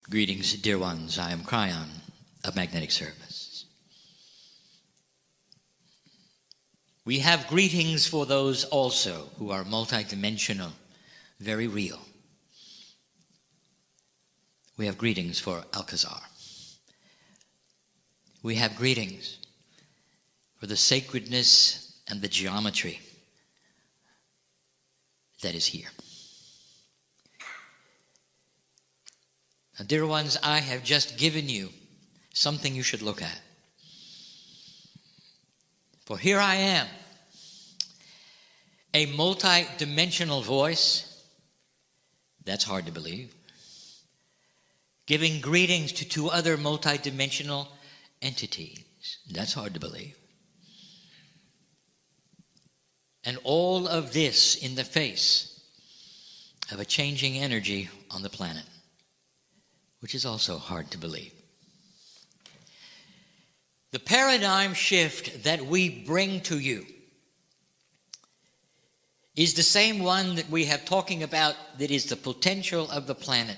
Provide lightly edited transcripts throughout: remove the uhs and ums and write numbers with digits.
Greetings, dear ones. I am Kryon of Magnetic Service. We have greetings for those also who are multidimensional, very real. We have greetings for Alcazar. We have greetings for the sacredness and the geometry that is here. Now, dear ones, I have just given you something you should look at. For here I am, a multi-dimensional voice, that's hard to believe, giving greetings to two other multi-dimensional entities, that's hard to believe. And all of this in the face of a changing energy on the planet, which is also hard to believe. The paradigm shift that we bring to you is the same one that we have talking about, that is the potential of the planet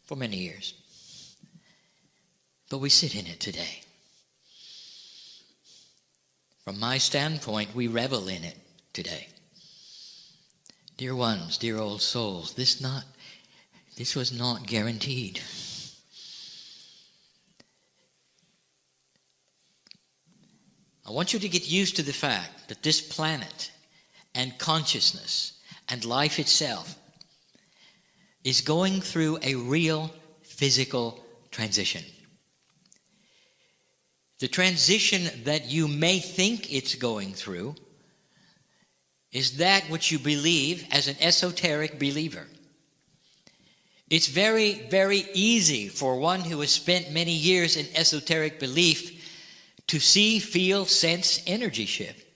for many years. But we sit in it today. From my standpoint, we revel in it today. Dear ones, dear old souls, this was not guaranteed. I want you to get used to the fact that this planet and consciousness and life itself is going through a real physical transition. The transition that you may think it's going through is that which you believe as an esoteric believer. It's very, very easy for one who has spent many years in esoteric belief to see, feel, sense energy shift.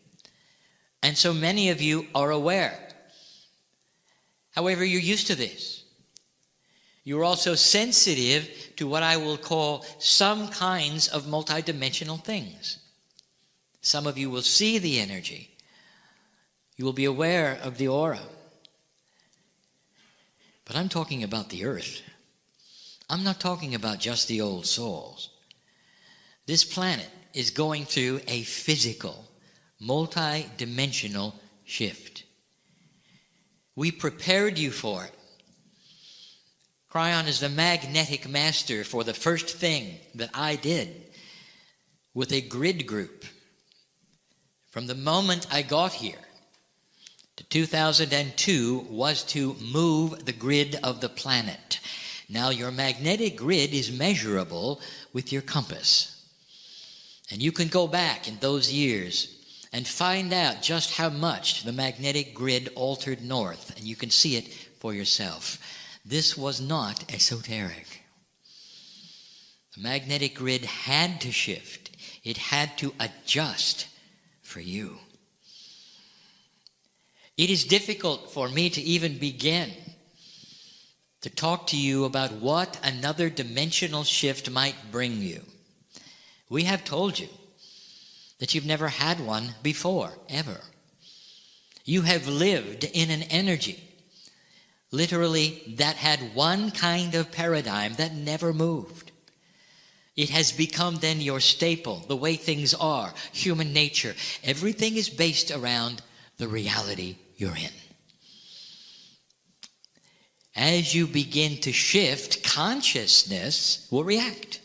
And so many of you are aware. However, you're used to this. You're also sensitive to what I will call some kinds of multidimensional things. Some of you will see the energy. You will be aware of the aura. But I'm talking about the earth. I'm not talking about just the old souls. This planet is going through a physical, multi-dimensional shift. We prepared you for it. Kryon is the magnetic master for the first thing that I did with a grid group. From the moment I got here to 2002 was to move the grid of the planet. Now your magnetic grid is measurable with your compass. And you can go back in those years and find out just how much the magnetic grid altered north, and you can see it for yourself. This was not esoteric. The magnetic grid had to shift. It had to adjust for you. It is difficult for me to even begin to talk to you about what another dimensional shift might bring you. We have told you that you've never had one before, ever. You have lived in an energy, literally, that had one kind of paradigm that never moved. It has become then your staple, the way things are, human nature. Everything is based around the reality you're in. As you begin to shift, consciousness will react.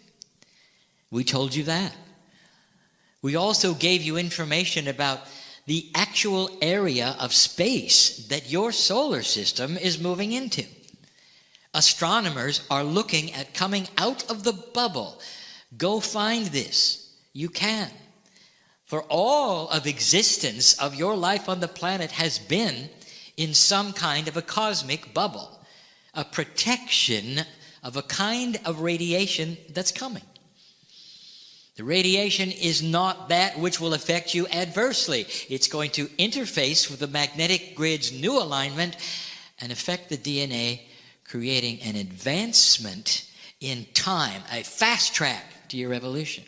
We told you that. We also gave you information about the actual area of space that your solar system is moving into. Astronomers are looking at coming out of the bubble. Go find this. You can. For all of existence of your life on the planet has been in some kind of a cosmic bubble, a protection of a kind of radiation that's coming. The radiation is not that which will affect you adversely. It's going to interface with the magnetic grid's new alignment and affect the DNA, creating an advancement in time, a fast track to your evolution.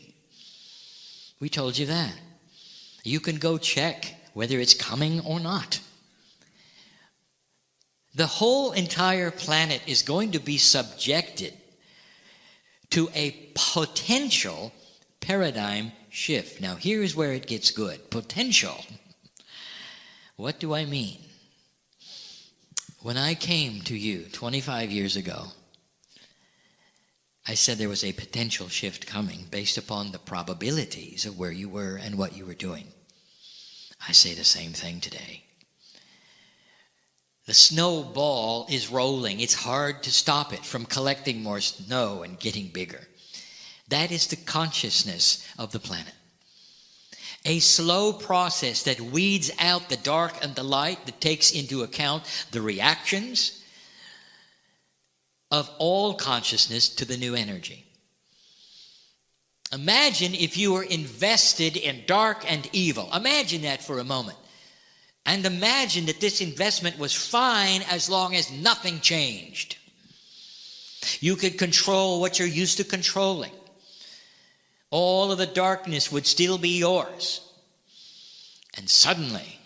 We told you that. You can go check whether it's coming or not. The whole entire planet is going to be subjected to a potential paradigm shift. Now, here's where it gets good. Potential. What do I mean? When I came to you 25 years ago, I said there was a potential shift coming based upon the probabilities of where you were and what you were doing. I say the same thing today. The snowball is rolling. It's hard to stop it from collecting more snow and getting bigger. That is the consciousness of the planet. A slow process that weeds out the dark and the light, that takes into account the reactions of all consciousness to the new energy. Imagine if you were invested in dark and evil. Imagine that for a moment. And imagine that this investment was fine as long as nothing changed. You could control what you're used to controlling. All of the darkness would still be yours. And suddenly,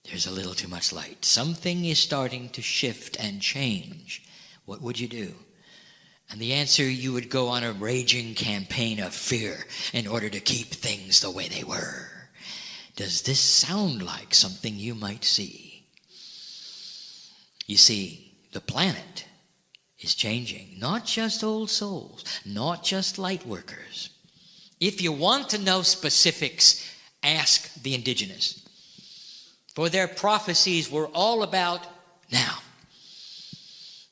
there's a little too much light. Something is starting to shift and change. What would you do? And the answer, you would go on a raging campaign of fear in order to keep things the way they were. Does this sound like something you might see? You see, the planet is changing. Not just old souls, not just light workers. If you want to know specifics, ask the indigenous. For their prophecies were all about now.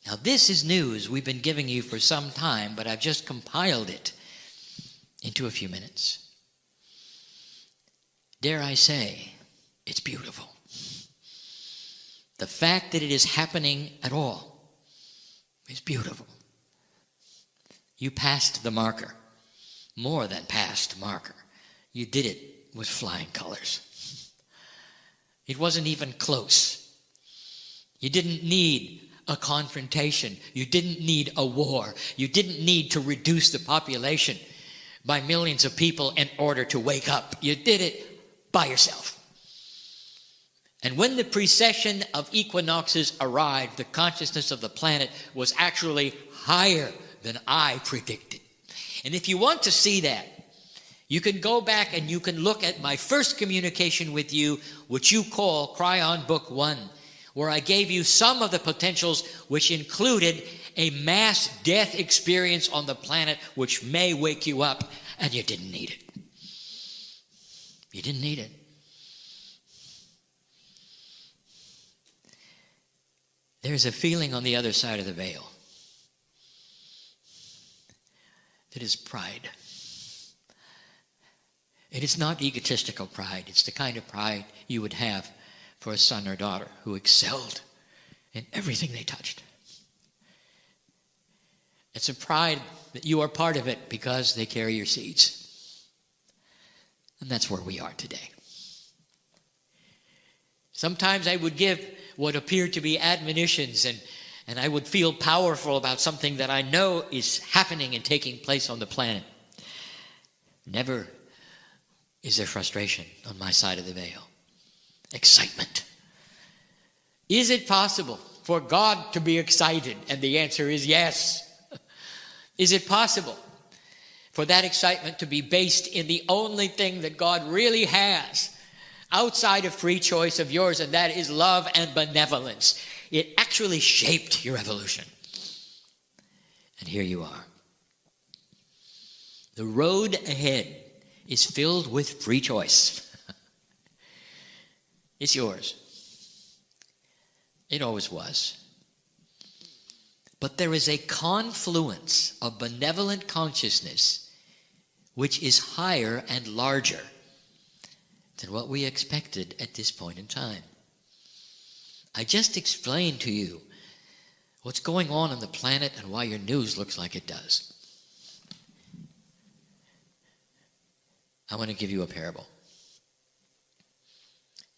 Now this is news we've been giving you for some time, but I've just compiled it into a few minutes. Dare I say, it's beautiful. The fact that it is happening at all is beautiful. You passed the marker. More than passed marker. You did it with flying colors. It wasn't even close. You didn't need a confrontation. You didn't need a war. You didn't need to reduce the population by millions of people in order to wake up. You did it by yourself. And when the precession of equinoxes arrived, the consciousness of the planet was actually higher than I predicted. And if you want to see that, you can go back and you can look at my first communication with you, which you call Kryon Book 1, where I gave you some of the potentials which included a mass death experience on the planet which may wake you up, and you didn't need it. You didn't need it. There's a feeling on the other side of the veil. It is pride. It is not egotistical pride. It's the kind of pride you would have for a son or daughter who excelled in everything they touched. It's a pride that you are part of it because they carry your seeds. And that's where we are today. Sometimes I would give what appeared to be admonitions, and I would feel powerful about something that I know is happening and taking place on the planet. Never is there frustration on my side of the veil. Excitement. Is it possible for God to be excited? And the answer is yes. Is it possible for that excitement to be based in the only thing that God really has outside of free choice of yours, and that is love and benevolence? It actually shaped your evolution. And here you are. The road ahead is filled with free choice. It's yours. It always was. But there is a confluence of benevolent consciousness which is higher and larger than what we expected at this point in time. I just explained to you what's going on the planet and why your news looks like it does. I want to give you a parable.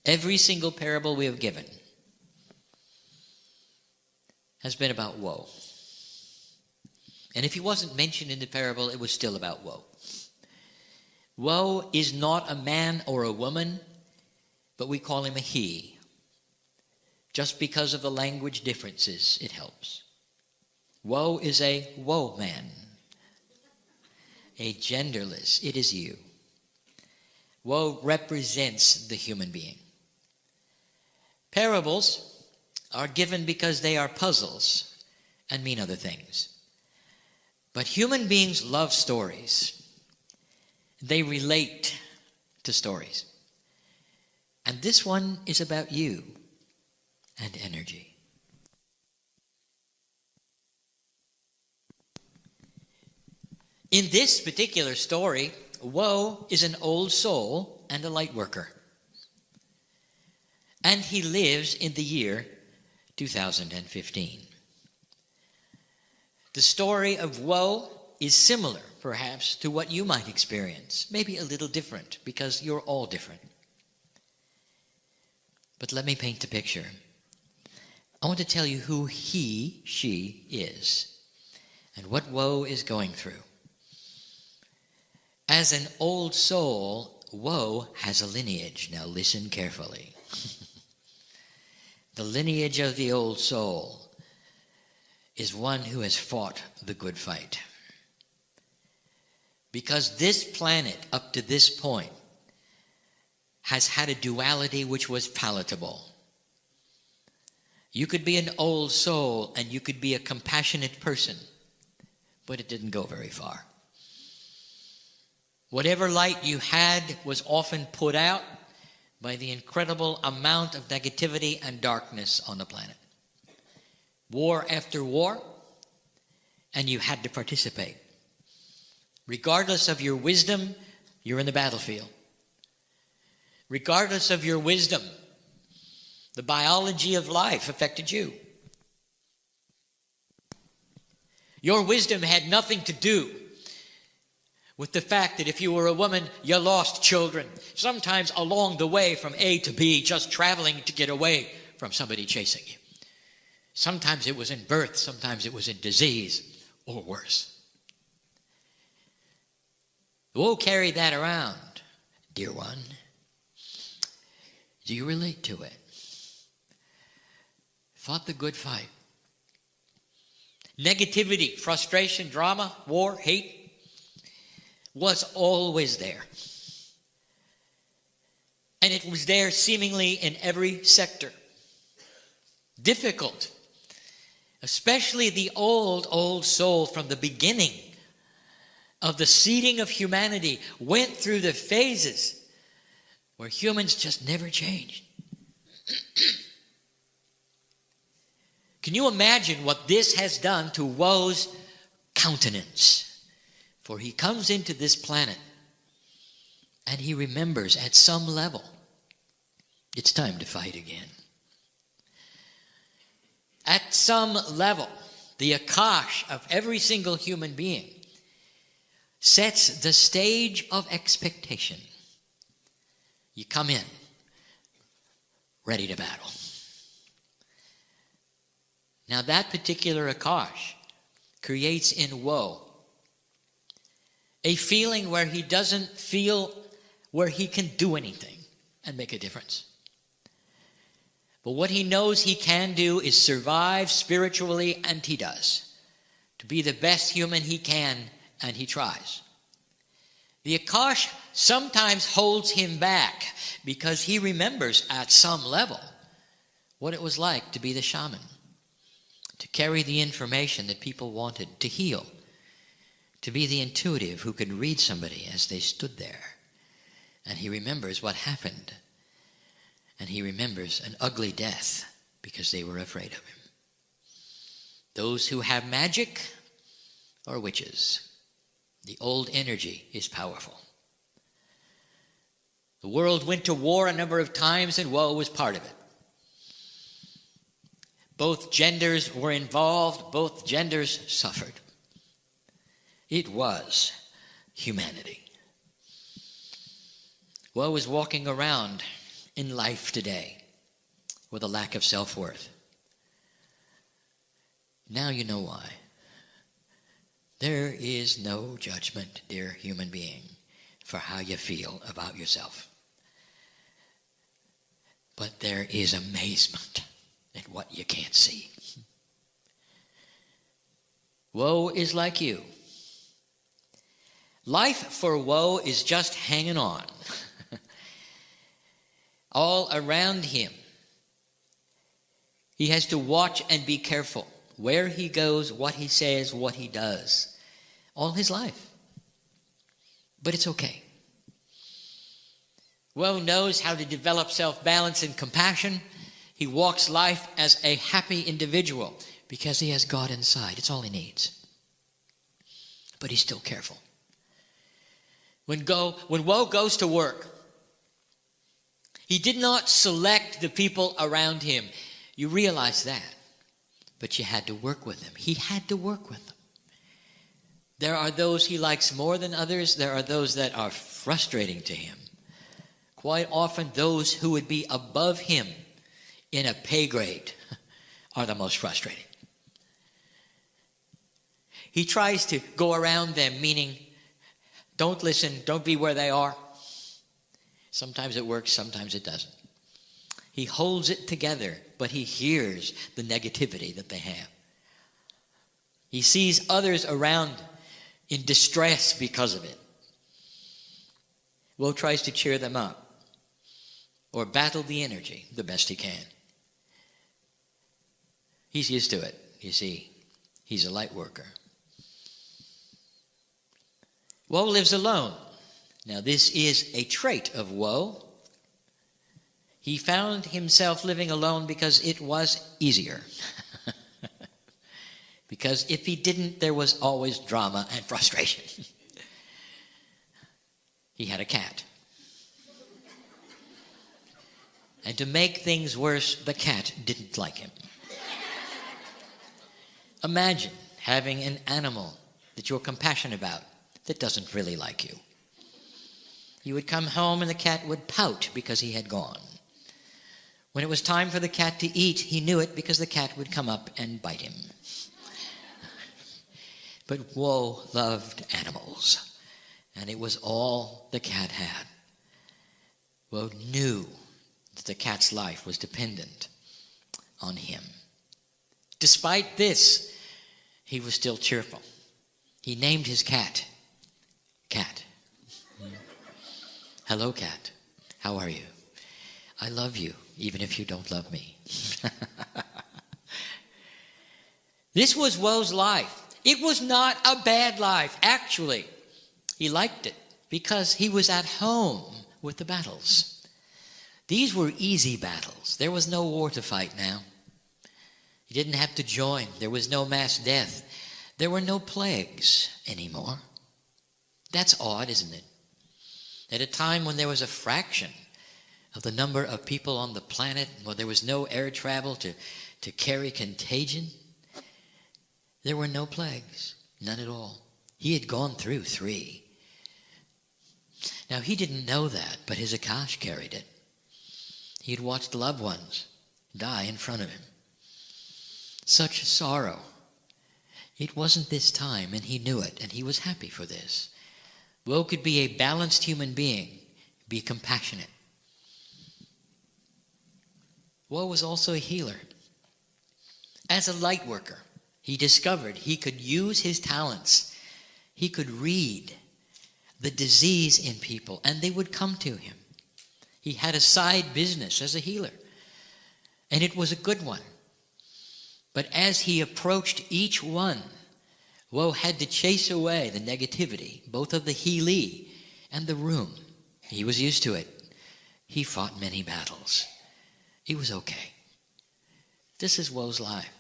Every single parable we have given has been about woe. And if he wasn't mentioned in the parable, it was still about woe. Woe is not a man or a woman, but we call him a he. Just because of the language differences, it helps. Woe is a woe man, a genderless. It is you. Woe represents the human being. Parables are given because they are puzzles and mean other things. But human beings love stories. They relate to stories. And this one is about you and energy. In this particular story, Woe is an old soul and a light worker. And he lives in the year 2015. The story of Woe is similar, perhaps, to what you might experience. Maybe a little different, because you're all different. But let me paint the picture. I want to tell you who he, she is, and what Woe is going through. As an old soul, Woe has a lineage. Now listen carefully. The lineage of the old soul is one who has fought the good fight. Because this planet, up to this point, has had a duality which was palatable. You could be an old soul and you could be a compassionate person, but it didn't go very far. Whatever light you had was often put out by the incredible amount of negativity and darkness on the planet. War after war, and you had to participate. Regardless of your wisdom, you're in the battlefield. Regardless of your wisdom, the biology of life affected you. Your wisdom had nothing to do with the fact that if you were a woman, you lost children, sometimes along the way from A to B, just traveling to get away from somebody chasing you. Sometimes it was in birth, sometimes it was in disease, or worse. Woe carried that around, dear one. Do you relate to it? Fought the good fight. Negativity, frustration, drama, war, hate was always there. And it was there seemingly in every sector. Difficult. Especially the old soul from the beginning of the seeding of humanity went through the phases where humans just never changed. Can you imagine what this has done to Woe's countenance? For he comes into this planet and he remembers at some level, it's time to fight again. At some level, the Akash of every single human being sets the stage of expectation. You come in, ready to battle. Now that particular Akash creates in Woe a feeling where he doesn't feel where he can do anything and make a difference. But what he knows he can do is survive spiritually, and he does. To be the best human he can, and he tries. The Akash sometimes holds him back because he remembers at some level what it was like to be the shaman, to carry the information that people wanted, to heal, to be the intuitive who could read somebody as they stood there. And he remembers what happened. And he remembers an ugly death because they were afraid of him. Those who have magic are witches. The old energy is powerful. The world went to war a number of times, and Woe was part of it. Both genders were involved. Both genders suffered. It was humanity. Woe is walking around in life today with a lack of self-worth. Now you know why. There is no judgment, dear human being, for how you feel about yourself. But there is amazement at what you can't see. Woe is like you. Life for woe is just hanging on. All around him. He has to watch and be careful where he goes, what he says, what he does, all his life. But it's okay. Woe knows how to develop self-balance and compassion. He walks life as a happy individual because he has God inside. It's all he needs. But he's still careful. When woe goes to work, he did not select the people around him. You realize that. But you had to work with him. He had to work with them. There are those he likes more than others. There are those that are frustrating to him. Quite often, those who would be above him in a pay grade are the most frustrating. He tries to go around them, meaning, don't listen, don't be where they are. Sometimes it works, sometimes it doesn't. He holds it together, but he hears the negativity that they have. He sees others around in distress because of it. Woe tries to cheer them up or battle the energy the best he can. He's used to it, you see. He's a light worker. Woe lives alone. Now, this is a trait of woe. He found himself living alone because it was easier. Because if he didn't, there was always drama and frustration. He had a cat. And to make things worse, the cat didn't like him. Imagine having an animal that you're compassionate about that doesn't really like you. You would come home and the cat would pout because he had gone. When it was time for the cat to eat, he knew it because the cat would come up and bite him. But woe loved animals, and it was all the cat had. Woe knew that the cat's life was dependent on him. Despite this, he was still cheerful. He named his cat, Cat. Hello, cat. How are you? I love you, even if you don't love me. This was woe's life. It was not a bad life. Actually, he liked it because he was at home with the battles. These were easy battles. There was no war to fight now. He didn't have to join. There was no mass death. There were no plagues anymore. That's odd, isn't it? At a time when there was a fraction of the number of people on the planet, where there was no air travel to carry contagion, there were no plagues, none at all. He had gone through 3. Now, he didn't know that, but his Akash carried it. He had watched loved ones die in front of him. Such sorrow. It wasn't this time, and he knew it, and he was happy for this. Woe could be a balanced human being, be compassionate. Woe was also a healer. As a light worker, he discovered he could use his talents. He could read the disease in people, and they would come to him. He had a side business as a healer, and it was a good one. But as he approached each one, woe had to chase away the negativity, both of the healee and the room. He was used to it. He fought many battles. He was okay. This is woe's life.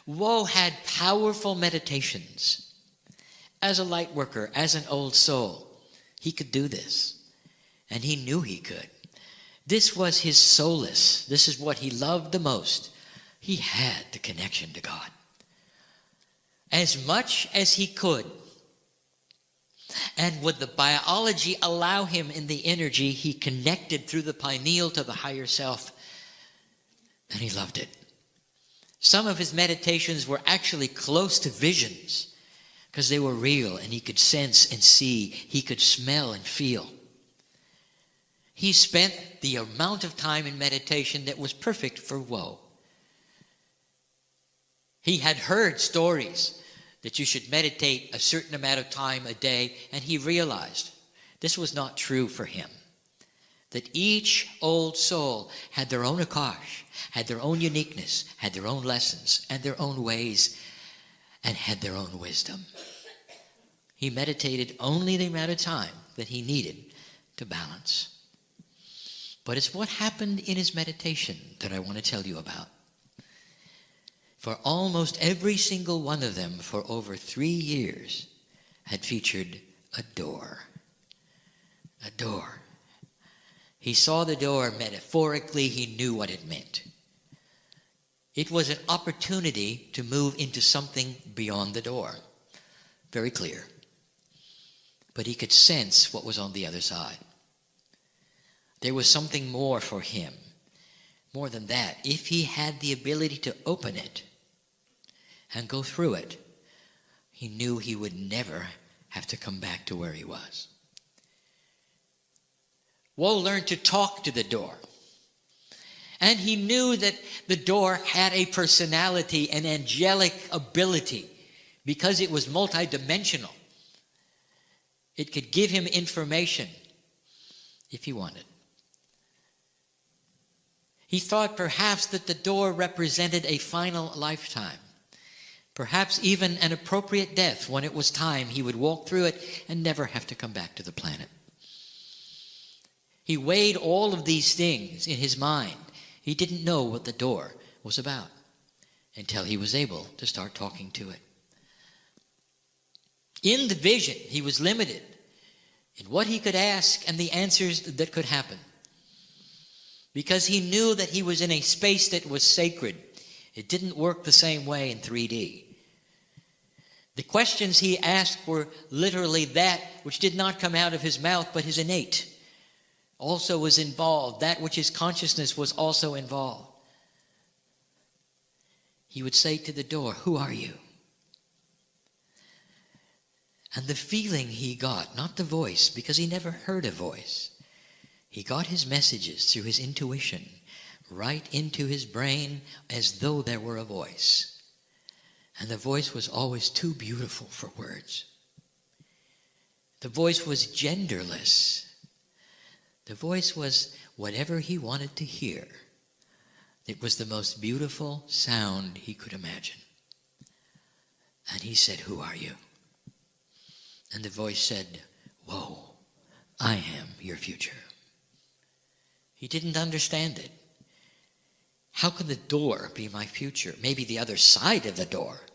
Woe had powerful meditations. As a light worker, as an old soul, he could do this. And he knew he could. This was his solace. This is what he loved the most. He had the connection to God. As much as he could. And would the biology allow him in the energy, he connected through the pineal to the higher self. And he loved it. Some of his meditations were actually close to visions because they were real and he could sense and see. He could smell and feel. He spent the amount of time in meditation that was perfect for woe. He had heard stories that you should meditate a certain amount of time a day, and he realized this was not true for him. That each old soul had their own akash, had their own uniqueness, had their own lessons, and their own ways, and had their own wisdom. He meditated only the amount of time that he needed to balance. But it's what happened in his meditation that I want to tell you about. For almost every single one of them for over 3 years had featured a door. A door. He saw the door metaphorically. He knew what it meant. It was an opportunity to move into something beyond the door. Very clear. But he could sense what was on the other side. There was something more for him. More than that, if he had the ability to open it and go through it, he knew he would never have to come back to where he was. Woe learned to talk to the door. And he knew that the door had a personality, an angelic ability, because it was multidimensional. It could give him information if he wanted. He thought perhaps that the door represented a final lifetime, perhaps even an appropriate death. When it was time, he would walk through it and never have to come back to the planet. He weighed all of these things in his mind. He didn't know what the door was about until he was able to start talking to it. In the vision, he was limited in what he could ask and the answers that could happen, because he knew that he was in a space that was sacred. It didn't work the same way in 3D. The questions he asked were literally that which did not come out of his mouth, but his innate also was involved. That which his consciousness was also involved. He would say to the door, "Who are you?" And the feeling he got, not the voice, because he never heard a voice, he got his messages through his intuition, right into his brain as though there were a voice. And the voice was always too beautiful for words. The voice was genderless. The voice was whatever he wanted to hear. It was the most beautiful sound he could imagine. And he said, "Who are you?" And the voice said, "Whoa, I am your future." He didn't understand it. How could the door be my future? Maybe the other side of the door.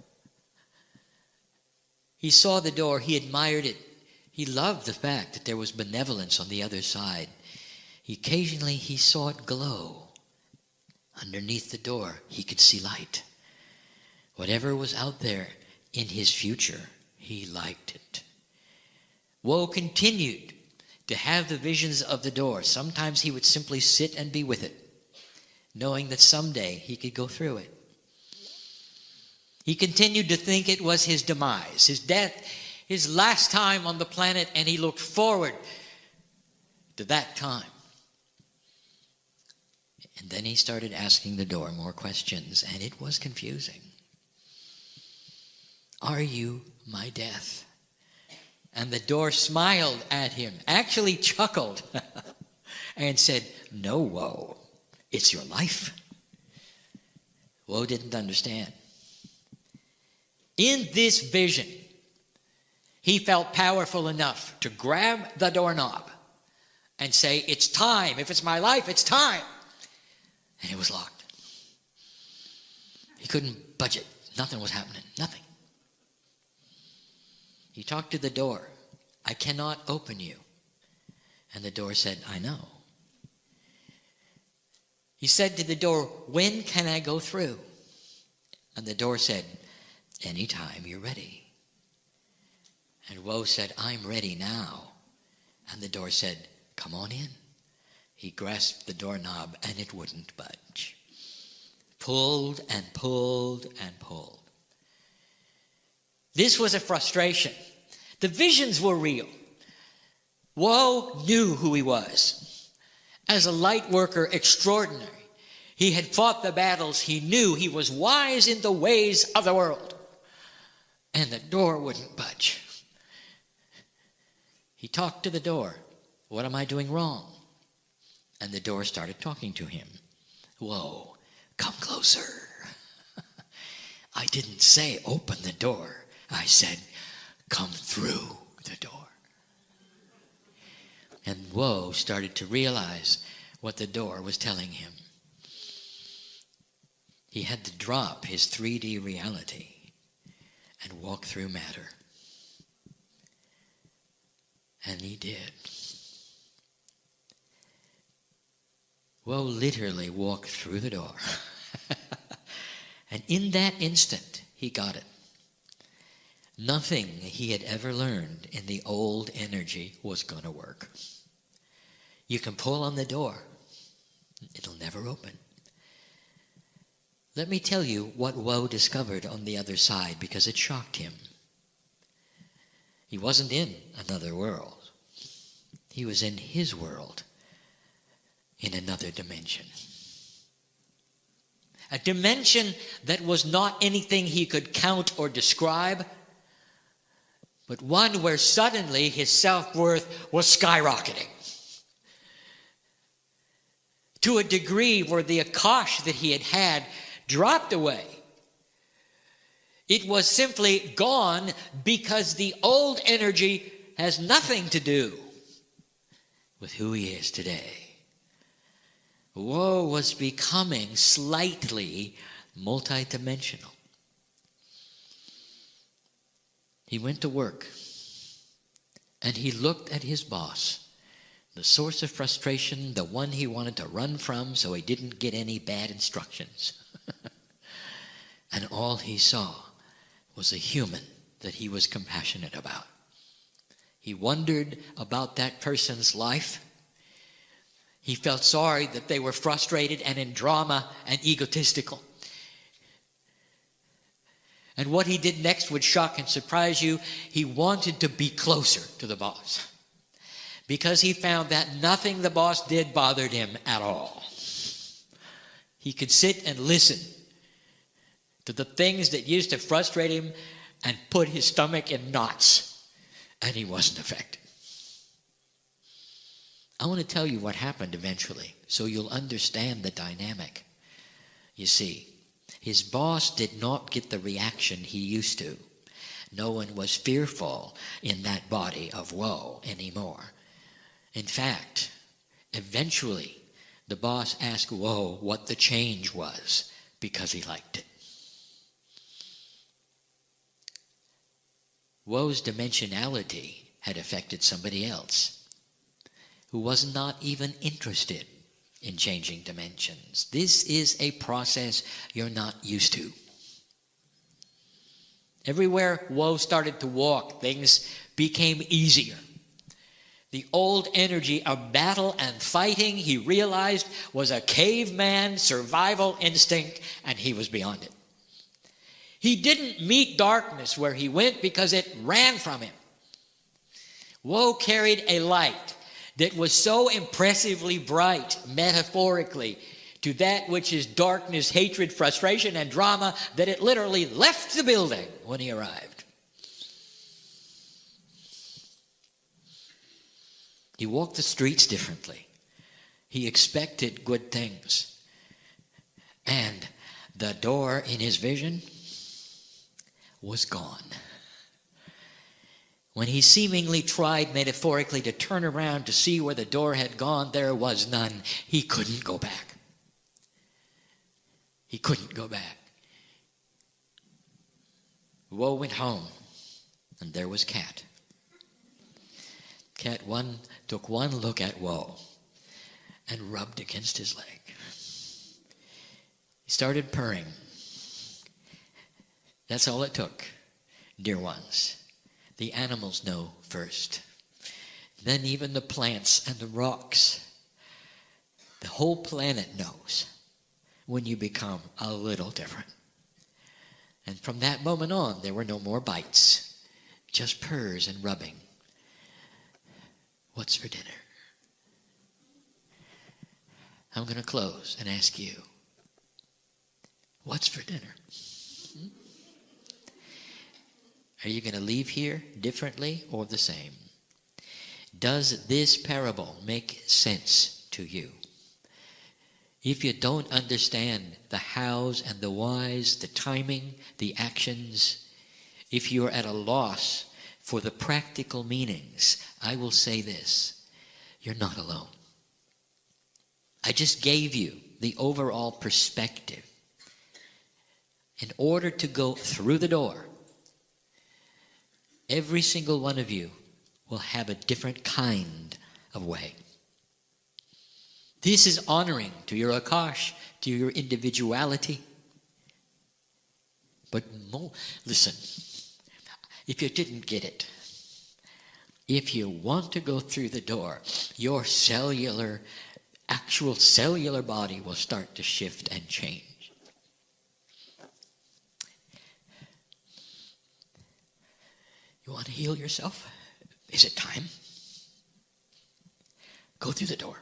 He saw the door. He admired it. He loved the fact that there was benevolence on the other side. Occasionally he saw it glow. Underneath the door, he could see light. Whatever was out there in his future, he liked it. Woe continued to have the visions of the door. Sometimes he would simply sit and be with it, knowing that someday he could go through it. He continued to think it was his demise, his death, his last time on the planet, and he looked forward to that time. And then he started asking the door more questions, and it was confusing. "Are you my death?" And the door smiled at him, actually chuckled, and said, "No, Woe, it's your life." Woe didn't understand. In this vision, he felt powerful enough to grab the doorknob and say, "It's time. If it's my life, it's time." And it was locked. He couldn't budge it. Nothing was happening. Nothing. He talked to the door. "I cannot open you." And the door said, "I know." He said to the door, "When can I go through?" And the door said, "Anytime you're ready." And Woe said, "I'm ready now." And the door said, "Come on in." He grasped the doorknob and it wouldn't budge. Pulled and pulled and pulled. This was a frustration. The visions were real. Woe knew who he was. As a light worker extraordinary, he had fought the battles. He knew he was wise in the ways of the world. and the door wouldn't budge. He talked to the door. What am I doing wrong? And the door started talking to him. Whoa, come closer. I didn't say open the door. I said come through the door. And Woe started to realize what the door was telling him. He had to drop his 3D reality and walk through matter. And he did. Woe literally walked through the door. And in that instant, he got it. Nothing he had ever learned in the old energy was going to work. You can pull on the door. It'll never open. Let me tell you what Woe discovered on the other side, because it shocked him. He wasn't in another world. He was in his world, in another dimension. A dimension that was not anything he could count or describe, but one where suddenly his self-worth was skyrocketing. To a degree where the akash that he had had dropped away. It was simply gone because the old energy has nothing to do with who he is today. Woe was becoming slightly multidimensional. He went to work and he looked at his boss, the source of frustration, the one he wanted to run from so he didn't get any bad instructions. And all he saw was a human that he was compassionate about. He wondered about that person's life. He felt sorry that they were frustrated and in drama and egotistical. And what he did next would shock and surprise you. He wanted to be closer to the boss, because he found that nothing the boss did bothered him at all. He could sit and listen to the things that used to frustrate him and put his stomach in knots, and he wasn't affected. I want to tell you what happened eventually, so you'll understand the dynamic. You see, his boss did not get the reaction he used to. No one was fearful in that body of woe anymore. In fact, eventually, the boss asked Woe what the change was, because he liked it. Woe's dimensionality had affected somebody else who was not even interested in changing dimensions. This is a process you're not used to. Everywhere Woe started to walk, things became easier. The old energy of battle and fighting, he realized, was a caveman survival instinct, and he was beyond it. He didn't meet darkness where he went because it ran from him. Woe carried a light that was so impressively bright, metaphorically, to that which is darkness, hatred, frustration, and drama, that it literally left the building when he arrived. He walked the streets differently. He expected good things. And the door in his vision was gone. When he seemingly tried metaphorically to turn around to see where the door had gone, there was none. He couldn't go back. He couldn't go back. Woe went home, and there was Cat. Cat took one look at Woe and rubbed against his leg. He started purring. That's all it took, dear ones. The animals know first. Then even the plants and the rocks. The whole planet knows when you become a little different. And from that moment on, there were no more bites, just purrs and rubbing. What's for dinner? I'm going to close and ask you, what's for dinner? Are you going to leave here differently or the same? Does this parable make sense to you? If you don't understand the hows and the whys, the timing, the actions, if you're at a loss for the practical meanings, I will say this: you're not alone. I just gave you the overall perspective. In order to go through the door, every single one of you will have a different kind of way. This is honoring to your Akash, to your individuality. But listen, if you didn't get it, if you want to go through the door, your actual cellular body will start to shift and change. You want to heal yourself? Is it time? Go through the door.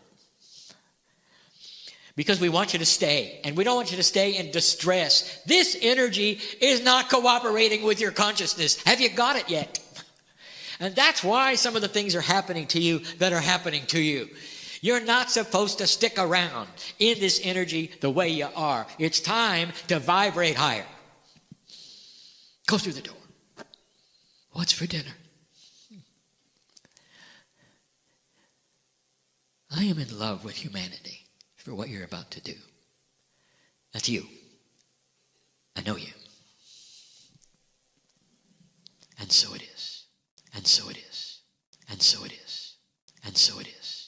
Because we want you to stay, and we don't want you to stay in distress. This energy is not cooperating with your consciousness. Have you got it yet? And that's why some of the things are happening to you that are happening to you. You're not supposed to stick around in this energy the way you are. It's time to vibrate higher. Go through the door. What's for dinner? I am in love with humanity for what you're about to do. That's you. I know you. And so it is. And so it is. And so it is. And so it is.